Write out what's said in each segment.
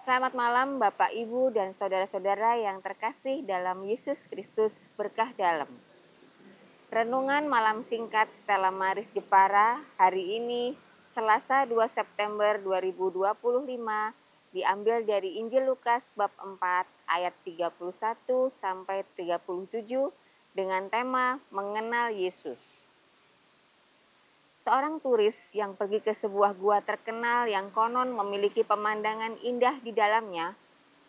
Selamat malam Bapak, Ibu, dan saudara-saudara yang terkasih dalam Yesus Kristus berkah dalam. Renungan malam singkat Stella Maris Jepara hari ini Selasa 2 September 2025 diambil dari Injil Lukas bab 4 ayat 31 sampai 37 dengan tema Mengenal Yesus. Seorang turis yang pergi ke sebuah gua terkenal yang konon memiliki pemandangan indah di dalamnya,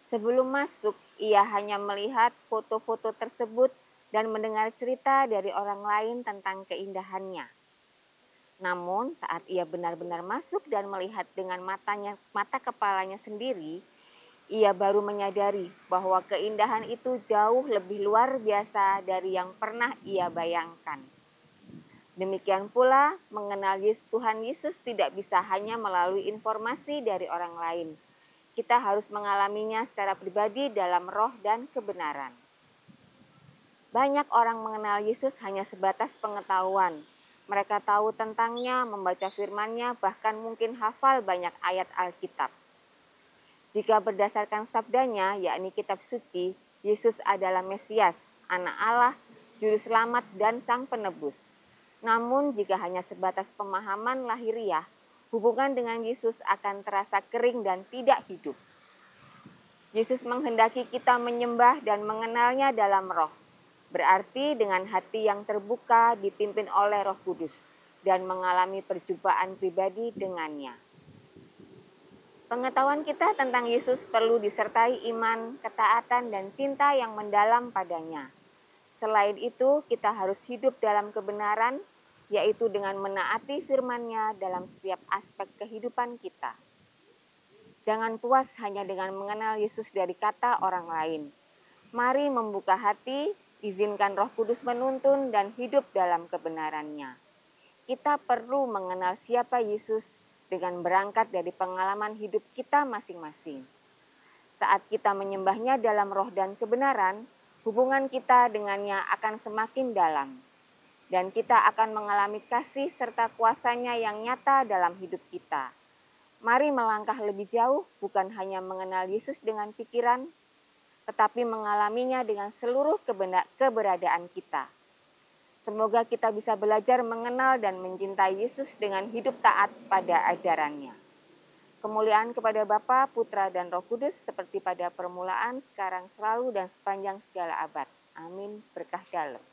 sebelum masuk ia hanya melihat foto-foto tersebut dan mendengar cerita dari orang lain tentang keindahannya. Namun saat ia benar-benar masuk dan melihat dengan mata kepalanya sendiri, ia baru menyadari bahwa keindahan itu jauh lebih luar biasa dari yang pernah ia bayangkan. Demikian pula, mengenal Tuhan Yesus tidak bisa hanya melalui informasi dari orang lain. Kita harus mengalaminya secara pribadi dalam roh dan kebenaran. Banyak orang mengenal Yesus hanya sebatas pengetahuan. Mereka tahu tentangnya, membaca firman-Nya, bahkan mungkin hafal banyak ayat Alkitab. Jika berdasarkan sabdanya, yakni kitab suci, Yesus adalah Mesias, Anak Allah, Juru Selamat, dan Sang Penebus. Namun jika hanya sebatas pemahaman lahiriah, hubungan dengan Yesus akan terasa kering dan tidak hidup. Yesus menghendaki kita menyembah dan mengenalnya dalam roh. Berarti dengan hati yang terbuka dipimpin oleh Roh Kudus dan mengalami perjumpaan pribadi dengannya. Pengetahuan kita tentang Yesus perlu disertai iman, ketaatan, dan cinta yang mendalam padanya. Selain itu, kita harus hidup dalam kebenaran, yaitu dengan menaati firman-Nya dalam setiap aspek kehidupan kita. Jangan puas hanya dengan mengenal Yesus dari kata orang lain. Mari membuka hati, izinkan Roh Kudus menuntun dan hidup dalam kebenaran-Nya. Kita perlu mengenal siapa Yesus dengan berangkat dari pengalaman hidup kita masing-masing. Saat kita menyembah-Nya dalam roh dan kebenaran, hubungan kita dengannya akan semakin dalam. Dan kita akan mengalami kasih serta kuasa-Nya yang nyata dalam hidup kita. Mari melangkah lebih jauh, bukan hanya mengenal Yesus dengan pikiran, tetapi mengalaminya dengan seluruh keberadaan kita. Semoga kita bisa belajar mengenal dan mencintai Yesus dengan hidup taat pada ajaran-Nya. Kemuliaan kepada Bapa, Putra, dan Roh Kudus seperti pada permulaan, sekarang, selalu, dan sepanjang segala abad. Amin. Berkah dalam.